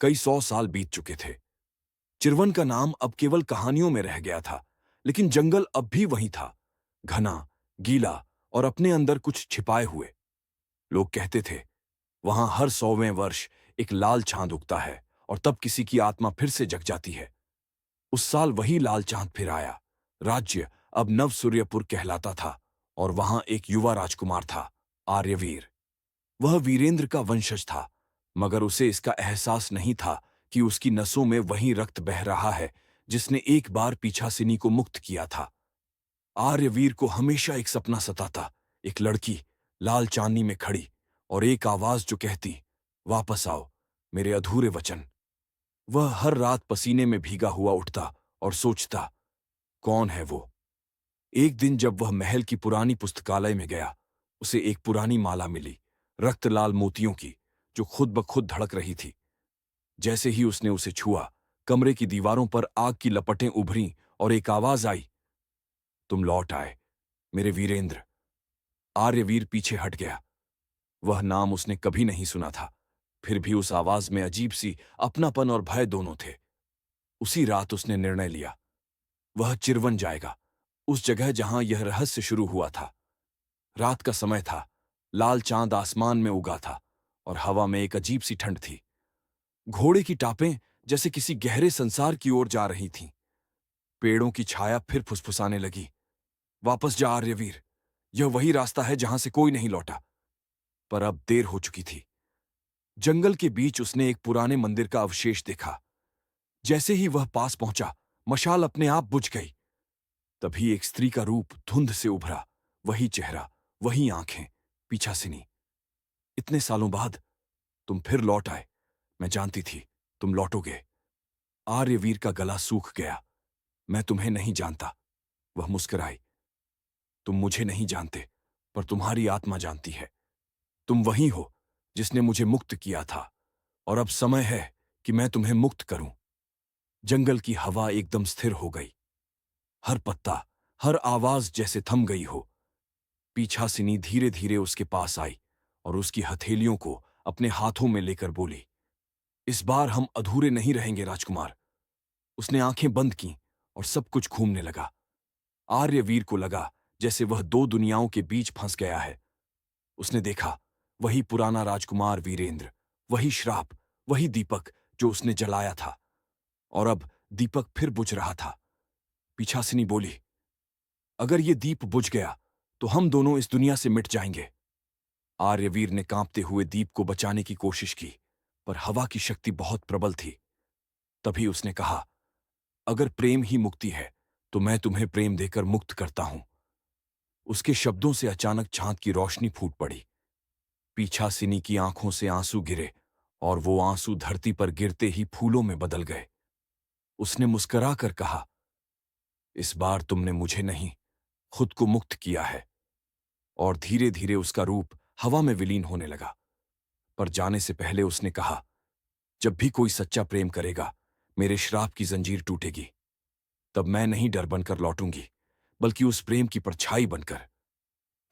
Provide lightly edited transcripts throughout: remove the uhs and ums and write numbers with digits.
कई 100 साल बीत चुके थे। चिरवन का नाम अब केवल कहानियों में रह गया था, लेकिन जंगल अब भी वही था, घना, गीला और अपने अंदर कुछ छिपाए हुए। लोग कहते थे, वहां हर 100वें वर्ष एक लाल चांद उगता है और तब किसी की आत्मा फिर से जग जाती है। उस साल वही लाल चांद फिर आया। राज्य अब नव सूर्यपुर कहलाता था और वहां एक युवा राजकुमार था, आर्यवीर। वह वीरेंद्र का वंशज था, मगर उसे इसका एहसास नहीं था कि उसकी नसों में वही रक्त बह रहा है जिसने एक बार पीछासिनी को मुक्त किया था। आर्यवीर को हमेशा एक सपना सताता, एक लड़की लाल चांदनी में खड़ी और एक आवाज जो कहती, वापस आओ मेरे अधूरे वचन। वह हर रात पसीने में भीगा हुआ उठता और सोचता, कौन है वो। एक दिन जब वह महल की पुरानी पुस्तकालय में गया, उसे एक पुरानी माला मिली, रक्त लाल मोतियों की, जो खुद ब खुद धड़क रही थी। जैसे ही उसने उसे छुआ, कमरे की दीवारों पर आग की लपटें उभरीं और एक आवाज आई, तुम लौट आए मेरे वीरेंद्र। आर्यवीर पीछे हट गया। वह नाम उसने कभी नहीं सुना था, फिर भी उस आवाज में अजीब सी अपनापन और भय दोनों थे। उसी रात उसने निर्णय लिया, वह चिरवन जाएगा, उस जगह जहां यह रहस्य शुरू हुआ था। रात का समय था, लाल चांद आसमान में उगा था और हवा में एक अजीब सी ठंड थी। घोड़े की टापें जैसे किसी गहरे संसार की ओर जा रही थीं। पेड़ों की छाया फिर फुसफुसाने लगी, वापस जा आर्यवीर, यह वही रास्ता है जहां से कोई नहीं लौटा। पर अब देर हो चुकी थी। जंगल के बीच उसने एक पुराने मंदिर का अवशेष देखा। जैसे ही वह पास पहुंचा, मशाल अपने आप बुझ गई। तभी एक स्त्री का रूप धुंध से उभरा, वही चेहरा, वही आंखें, पीछासिनी। इतने सालों बाद तुम फिर लौट आए। मैं जानती थी तुम लौटोगे। आर्यवीर का गला सूख गया। मैं तुम्हें नहीं जानता, वह मुस्कुराई। तुम मुझे नहीं जानते, पर तुम्हारी आत्मा जानती है। तुम वही हो जिसने मुझे मुक्त किया था, और अब समय है कि मैं तुम्हें मुक्त करूं। जंगल की हवा एकदम स्थिर हो गई। हर पत्ता, हर आवाज जैसे थम गई हो। पीछासिनी धीरे धीरे उसके पास आई और उसकी हथेलियों को अपने हाथों में लेकर बोली, इस बार हम अधूरे नहीं रहेंगे राजकुमार। उसने आंखें बंद की और सब कुछ घूमने लगा। आर्यवीर को लगा जैसे वह दो दुनियाओं के बीच फंस गया है। उसने देखा, वही पुराना राजकुमार वीरेंद्र, वही श्राप, वही दीपक जो उसने जलाया था, और अब दीपक फिर बुझ रहा था। पीछासिनी बोली, अगर ये दीप बुझ गया तो हम दोनों इस दुनिया से मिट जाएंगे। आर्यवीर ने कांपते हुए दीप को बचाने की कोशिश की, पर हवा की शक्ति बहुत प्रबल थी। तभी उसने कहा, अगर प्रेम ही मुक्ति है तो मैं तुम्हें प्रेम देकर मुक्त करता हूं। उसके शब्दों से अचानक चांद की रोशनी फूट पड़ी। पीछासिनी की आंखों से आंसू गिरे और वो आंसू धरती पर गिरते ही फूलों में बदल गए। उसने मुस्कुरा कर कहा, इस बार तुमने मुझे नहीं, खुद को मुक्त किया है। और धीरे धीरे उसका रूप हवा में विलीन होने लगा। पर जाने से पहले उसने कहा, जब भी कोई सच्चा प्रेम करेगा, मेरे श्राप की जंजीर टूटेगी। तब मैं नहीं डर बनकर लौटूंगी, बल्कि उस प्रेम की परछाई बनकर।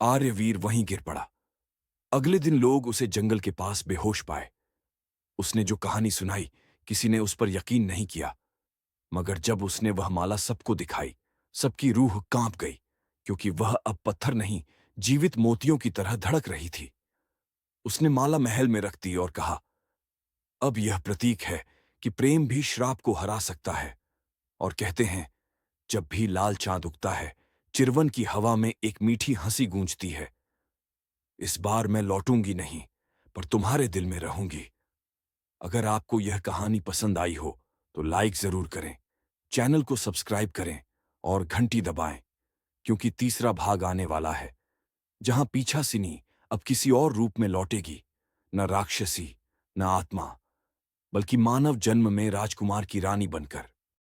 आर्यवीर वहीं गिर पड़ा। अगले दिन लोग उसे जंगल के पास बेहोश पाए। उसने जो कहानी सुनाई, किसी ने उस पर यकीन नहीं किया, मगर जब उसने वह माला सबको दिखाई, सबकी रूह कांप गई, क्योंकि वह अब पत्थर नहीं, जीवित मोतियों की तरह धड़क रही थी। उसने माला महल में रख दी और कहा, अब यह प्रतीक है कि प्रेम भी श्राप को हरा सकता है। और कहते हैं, जब भी लाल चांद उगता है, चिरवन की हवा में एक मीठी हंसी गूंजती है। इस बार मैं लौटूंगी नहीं, पर तुम्हारे दिल में रहूंगी। अगर आपको यह कहानी पसंद आई हो तो लाइक जरूर करें, चैनल को सब्सक्राइब करें और घंटी दबाएं, क्योंकि तीसरा भाग आने वाला है, जहां पीछासिनी अब किसी और रूप में लौटेगी, न राक्षसी, न आत्मा, बल्कि मानव जन्म में राजकुमार की रानी बनकर।